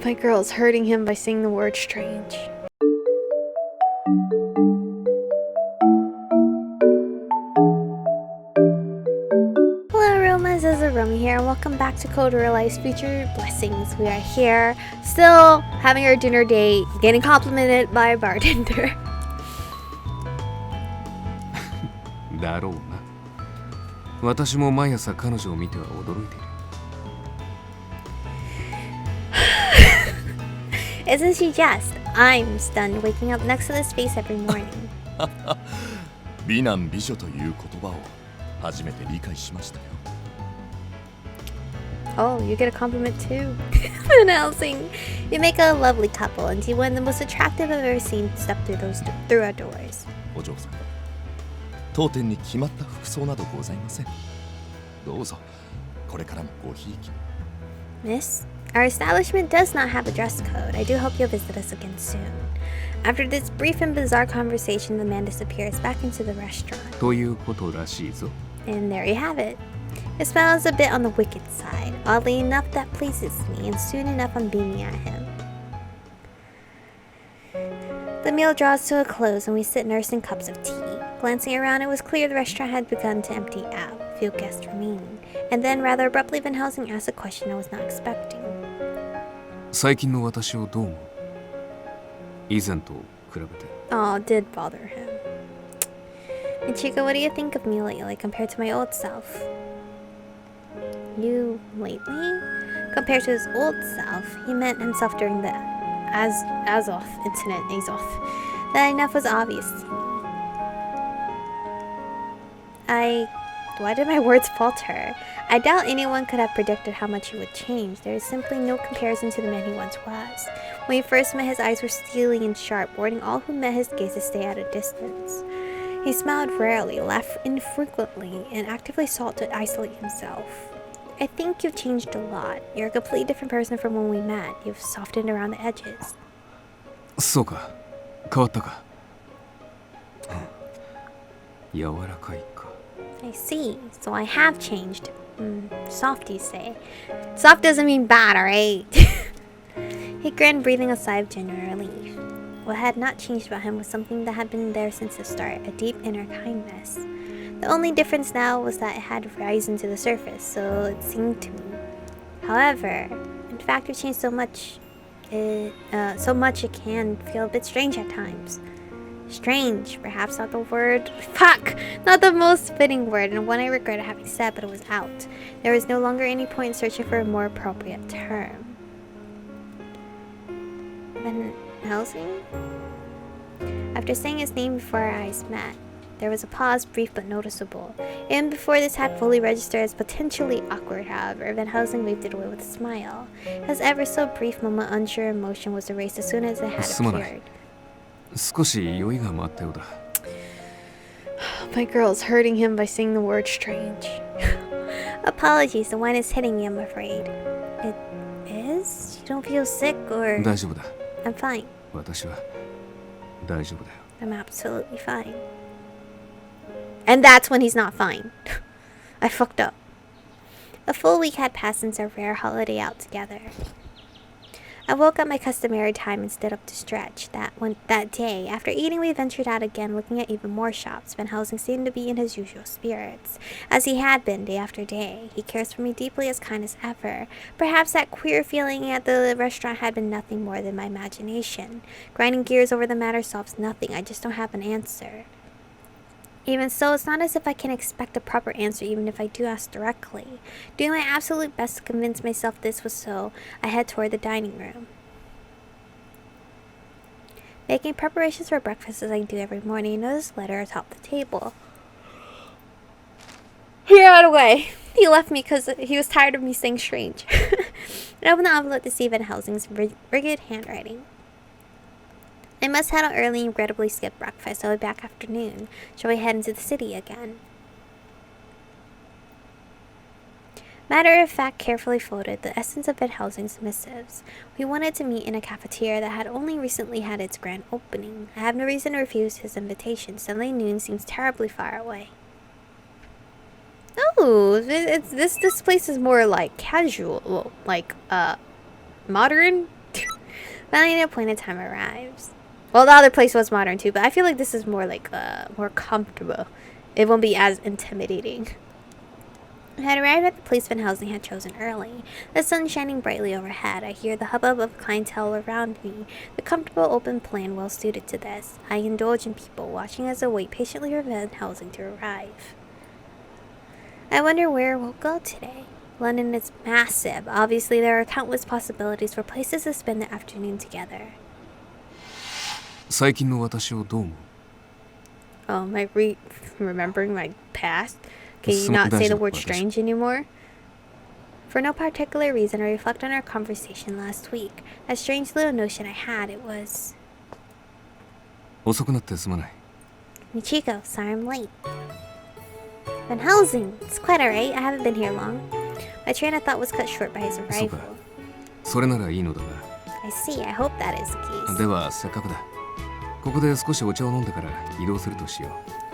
My girl's hurting him by saying the word strange. Hello Aromas, this is Aromie here, and welcome back to Code Real Life's Future Blessings. We are here, still having our dinner date, getting complimented by a bartender. だろうな。私も毎朝彼女を見ては驚いている。Isn't she just? I'm stunned waking up next to this face every morning. 美男美女という言葉を初めて理解しましたよ。Oh, you get a compliment too. In Helsing, you make a lovely couple, and you one of the most attractive I've ever seen step through our doors. お嬢さん、当店に決まった服装などございません。どうぞ、これからもごひいき。Miss, our establishment does not have a dress code. I do hope you'll visit us again soon. After this brief and bizarre conversation, the man disappears back into the restaurant. ということらしいぞ。 And there you have it. It smells a bit on the wicked side. Oddly enough, that pleases me, and soon enough I'm beaming at him. The meal draws to a close, and we sit nursing cups of tea. Glancing around, it was clear the restaurant had begun to empty out, few guests remaining. And then, rather abruptly, Van Helsing asked a question I was not expecting. 最近の私をどう思う？以前と比べて。 Oh, it did bother him. Ichigo, what do you think of me lately compared to my old self? You lately? Compared to his old self, he meant himself during the Azoth incident. That enough was obvious to me. Why did my words falter? I doubt anyone could have predicted how much he would change. There is simply no comparison to the man he once was. When he first met, his eyes were steely and sharp, warning all who met his gaze to stay at a distance. He smiled rarely, laughed infrequently, and actively sought to isolate himself. I think you've changed a lot. You're a completely different person from when we met. You've softened around the edges. そうか、変わったか。柔らかいか。 I see. So I have changed. Soft, you say. Soft doesn't mean bad, alright? He grinned, breathing a sigh of genuine relief. What had not changed about him was something that had been there since the start, a deep inner kindness. The only difference now was that it had risen to the surface, so it seemed to me. However, in fact, you've changed so much it can feel a bit strange at times. Strange, perhaps not the word. Fuck! Not the most fitting word, and one I regretted having said, but it was out. There was no longer any point in searching for a more appropriate term. Van Helsing? After saying his name before our eyes met, there was a pause, brief but noticeable. And before this had fully registered as potentially awkward, however, Van Helsing waved it away with a smile. His ever so brief moment unsure emotion was erased as soon as it had appeared. 少し酔いが回ったようだ。 My girl's hurting him by saying the word strange. Apologies, the wine is hitting me, I'm afraid. It is? You don't feel sick or... 大丈夫だ。 I'm fine. 私は大丈夫だよ。 I'm absolutely fine. And that's when he's not fine. I fucked up. A full week had passed since our rare holiday out together. I woke at my customary time and stood up to stretch. That day, after eating, we ventured out again, looking at even more shops. Van Helsing seemed to be in his usual spirits, as he had been day after day. He cares for me deeply, as kind as ever. Perhaps that queer feeling at the restaurant had been nothing more than my imagination. Grinding gears over the matter solves nothing. I just don't have an answer. Even so, it's not as if I can expect a proper answer even if I do ask directly. Doing my absolute best to convince myself this was so, I head toward the dining room. Making preparations for breakfast as I do every morning, I noticed a letter atop the table. He ran away. He left me because he was tired of me saying strange. I opened the envelope to see Van Helsing's rigid handwriting. I must head out early and regrettably skip breakfast. I'll be back after noon. Shall we head into the city again? Matter of fact, carefully folded, the essence of Van Helsing's missives. We wanted to meet in a cafeteria that had only recently had its grand opening. I have no reason to refuse his invitation. Suddenly noon seems terribly far away. Oh, this place is more like casual, like modern. Finally, the appointed time arrives. Well, the other place was modern too, but I feel like this is more like more comfortable. It won't be as intimidating. I had arrived at the place Van Helsing had chosen early. The sun shining brightly overhead. I hear the hubbub of clientele around me. The comfortable open plan well suited to this. I indulge in people watching as I wait patiently for Van Helsing to arrive. I wonder where we'll go today. London is massive. Obviously, there are countless possibilities for places to spend the afternoon together. 最近の私をどう思う？ Oh, remembering my past? Can you not say the word strange anymore? For no particular reason, I reflect on our conversation last week. That strange little notion I had, it was... 遅くなってすまない。 Michiko, sorry I'm late. Van Helsing, it's quite alright. I haven't been here long. My train of thought was cut short by his そう arrival. か。それならいいのだが。 I see. I hope that is the case. ではせっかくだ。ここで少しお茶を飲んでから移動するとしよ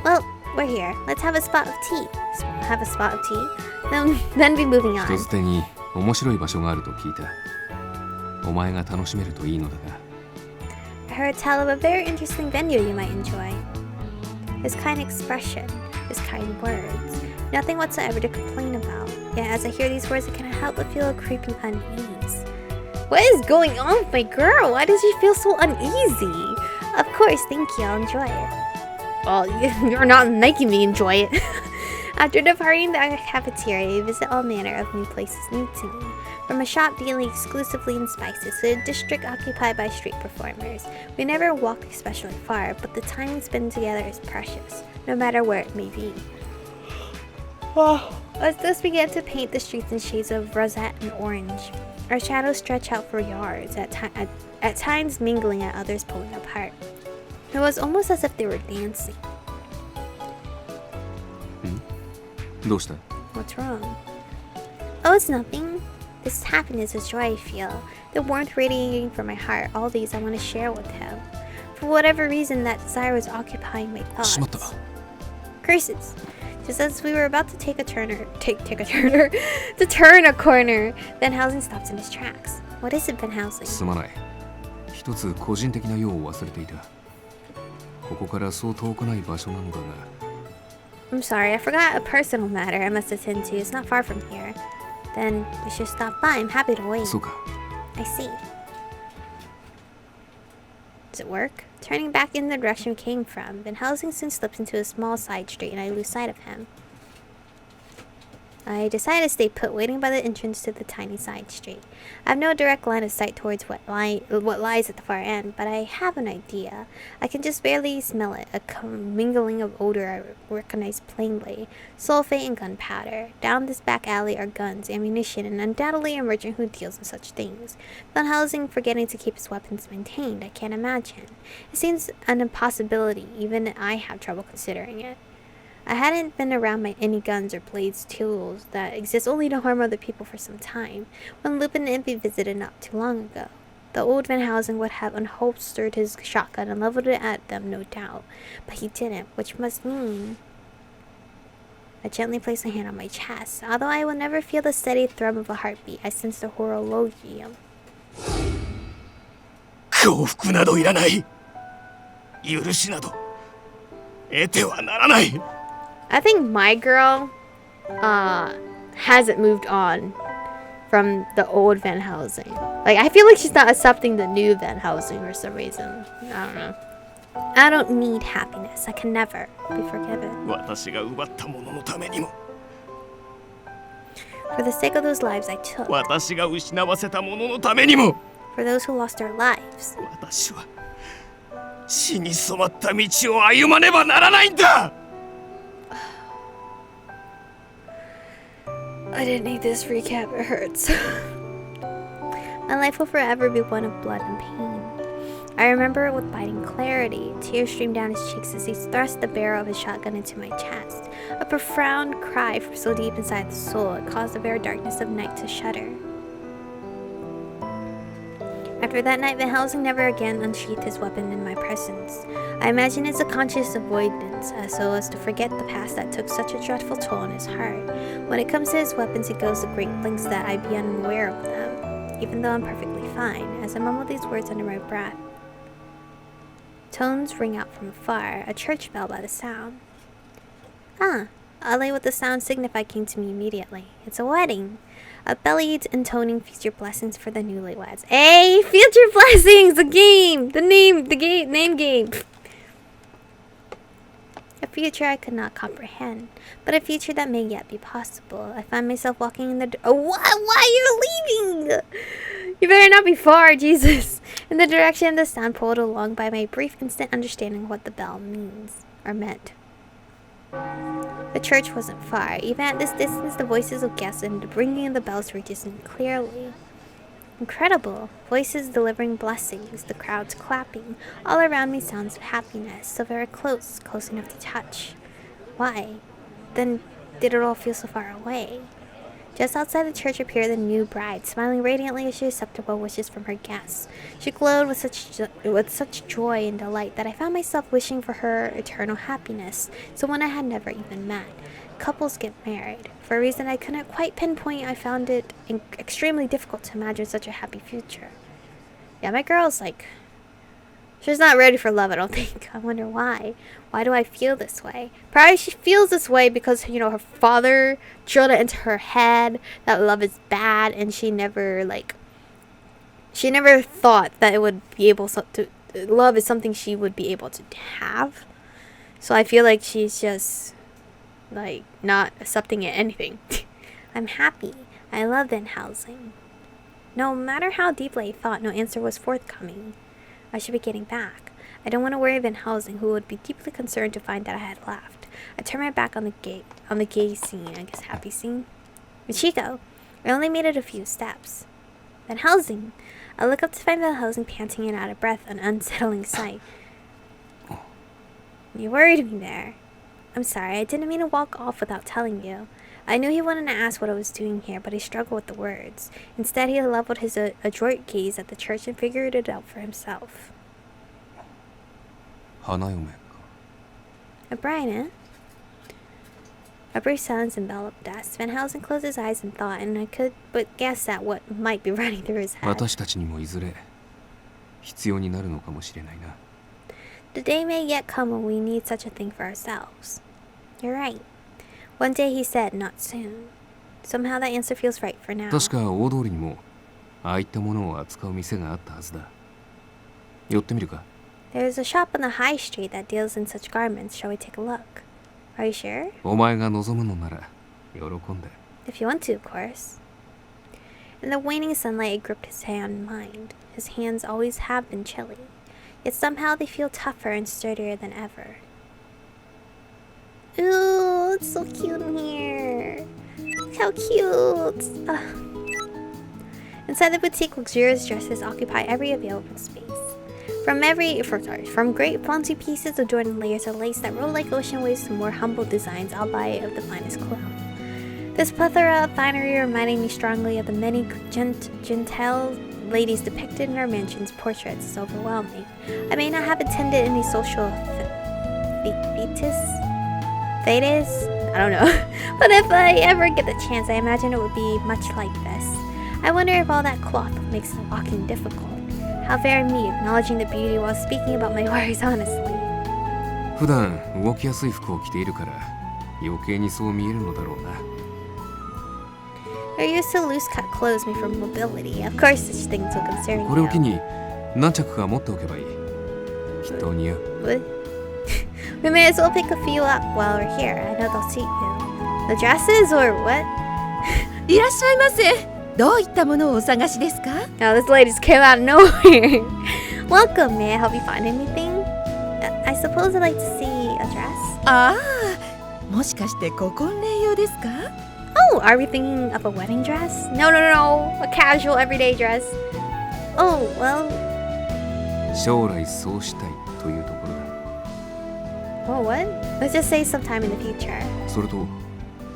う。 Well, we're here. Let's have a spot of tea. Have a spot of tea? Then be moving 人 on. づてに面白い場所があると聞いた。お前が楽しめるといいのだが。 I heard tell of a very interesting venue you might enjoy. His kind expression, his kind words, nothing whatsoever to complain about. Yet as I hear these words, I cannot help but feel a creeping unease. What is going on with my girl? Why does she feel so uneasy? Of course, thank you, I'll enjoy it. Well, you're not making me enjoy it. After departing the cafeteria, I visit all manner of new places new to me. From a shop dealing exclusively in spices to a district occupied by street performers. We never walk especially far, but the time we spend together is precious, no matter where it may be. As this began to paint the streets in shades of rosette and orange, our shadows stretch out for yards, at times mingling, at others pulling apart. It was almost as if they were dancing. どうした？ What's wrong? Oh, it's nothing. This happiness, this joy I feel, the warmth radiating from my heart, all these I want to share with him. For whatever reason, that desire was occupying my thoughts. しまった。 Curses! Just as we were about to take a to turn a corner, Van Helsing stops in his tracks. What is it, Van Helsing? すまない。一つ個人的な用を忘れていた。ここからそう遠くない場所なのだが。 I'm sorry, I forgot a personal matter I must attend to. It's not far from here. Then we should stop by. I'm happy to wait. そうか。 I see. Does it work? Turning back in the direction we came from, Van Helsing soon slips into a small side street and I lose sight of him. I decide to stay put, waiting by the entrance to the tiny side street. I have no direct line of sight towards what lies at the far end, but I have an idea. I can just barely smell it, a commingling of odor I recognize plainly. Sulfate and gunpowder. Down this back alley are guns, ammunition, and undoubtedly a merchant who deals in such things. Van Helsing forgetting to keep his weapons maintained, I can't imagine. It seems an impossibility, even I have trouble considering it. I hadn't been around any guns or blades tools that exist only to harm other people for some time, when Lupin and Impy visited not too long ago. The old Van Helsing would have unholstered his shotgun and leveled it at them, no doubt, but he didn't, which must mean... I gently place a hand on my chest. Although I will never feel the steady thrum of a heartbeat, I sense the horologium. 幸福などいらない。許しなど得てはならない。 I think my girl hasn't moved on from the old Van Helsing. Like, I feel like she's not accepting the new Van Helsing for some reason. I don't know. I don't need happiness. I can never be forgiven. 私が奪ったもののためにも、 For the sake of those lives I took. 私が失わせたもののためにも、 For those who lost their lives. 私は死に染まった道を歩まねばならないんだ。 I didn't need this recap, it hurts. My life will forever be one of blood and pain. I remember it with biting clarity. Tears streamed down his cheeks as he thrust the barrel of his shotgun into my chest. A profound cry from so deep inside the soul, it caused the very darkness of night to shudder. After that night, Van Helsing never again unsheathed his weapon in my presence. I imagine it's a conscious avoidance, so as to forget the past that took such a dreadful toll on his heart. When it comes to his weapons, he goes to great lengths that I be unaware of them. even though I'm perfectly fine, as I mumble these words under my breath. Tones ring out from afar, a church bell by the sound. Ah, oddly what the sound signified came to me immediately. It's a wedding. A bellied intoning future blessings for the newlyweds. Hey, future blessings! The game! Name game! A future I could not comprehend, but a future that may yet be possible. I find myself walking in the... What? Why are you leaving? You better not be far, Jesus. In the direction the sound pulled along by my brief instant understanding of what the bell means, or meant. The church wasn't far. Even at this distance, the voices of guests and the ringing of the bells reaches me clearly. Incredible. Voices delivering blessings, the crowds clapping. All around me sounds of happiness, so very close, close enough to touch. Why? Then did it all feel so far away? Just outside the church appeared the new bride, smiling radiantly as she accepted well wishes from her guests. She glowed with such joy and delight that I found myself wishing for her eternal happiness, someone I had never even met. Couples get married. For a reason I couldn't quite pinpoint, I found it extremely difficult to imagine such a happy future. Yeah, my girl's like... She's not ready for love, I don't think. I wonder why. Why do I feel this way? Probably she feels this way because, you know, her father drilled it into her head that love is bad, and she never thought that it would be able to... Love is something she would be able to have. So I feel like she's just... like, not accepting it, anything. I'm happy. I love in Helsing. No matter how deeply I thought, no answer was forthcoming. I should be getting back. I don't want to worry Van Helsing, who would be deeply concerned to find that I had left. I turned my back on the gay scene, I guess happy scene. Michiko! I only made it a few steps. Van Helsing! I look up to find Van Helsing panting and out of breath, an unsettling sight. You worried me there. I'm sorry, I didn't mean to walk off without telling you. I knew he wanted to ask what I was doing here, but he struggled with the words. Instead, he leveled his adroit gaze at the church and figured it out for himself. Hanayome. A bride, eh? A brief silence enveloped us. Van Helsing closed his eyes in thought, and I could but guess at what might be running through his head. 私たちにもいずれ必要になるのかもしれないな。The day may yet come when we need such a thing for ourselves. You're right. One day he said, not soon. Somehow that answer feels right for now. 確か大通りにもああいったものを扱う店があったはずだ。寄ってみるか? There's a shop on the high street that deals in such garments. Shall we take a look? Are you sure? お前が望むのなら喜んで。If you want to, of course. In the waning sunlight, I gripped his hand in mine. His hands always have been chilly. Yet somehow they feel tougher and sturdier than ever. Ooh, it's so cute in here. Look how cute. Inside the boutique, luxurious dresses occupy every available space. From great fancy pieces adorned in layers of lace that roll like ocean waves to more humble designs, albeit of the finest cloth. This plethora of finery reminding me strongly of the many gentile ladies depicted in our mansion's portraits is overwhelming. I may not have attended any social fetes? I don't know. But if I ever get the chance, I imagine it would be much like this. I wonder if all that cloth makes the walking difficult. How very me, acknowledging the beauty while speaking about my worries honestly. 普段動きやすい服を着ているから余計にそう見えるのだろうな。You're used to loose-cut clothes made for mobility. Of course, such things will concern you. これを機に何着か持っておけばいい。きっと似合う。What? We may as well pick a few up while we're here. I know they'll suit you. The dresses or what? いらっしゃいませ。どういったものをお探しですか? Oh, this lady just came out of nowhere. Welcome, may I help you find anything? I suppose I'd like to see a dress. ああ、もしかしてご婚礼用ですか? Oh, are we thinking of a wedding dress? No. A casual everyday dress. Oh, well... 将来そうしたいというところだ。Oh, what? Let's just say sometime in the future. それと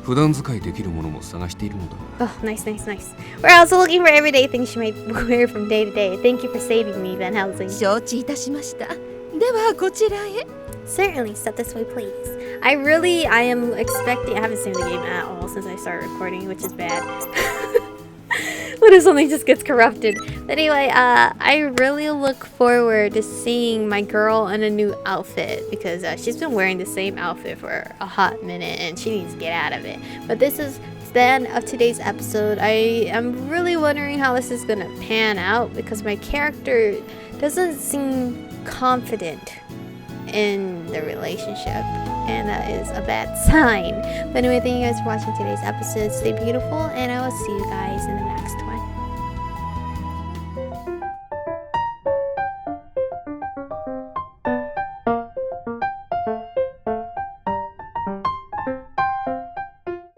普段使いできるものも探しているのだが。 Oh, nice. We're also looking for everyday things she might wear from day to day. Thank you for saving me, Van Helsing. 承知いたしました。ではこちらへ。 Certainly, step this way, please. I am expecting... I haven't seen the game at all since I started recording, which is bad. What if something just gets corrupted? But anyway, I really look forward to seeing my girl in a new outfit because she's been wearing the same outfit for a hot minute and she needs to get out of it. But this is the end of today's episode. I am really wondering how this is gonna pan out because my character doesn't seem confident in the relationship, and that is a bad sign. But anyway, thank you guys for watching today's episode. Stay beautiful, and I will see you guys in the next one.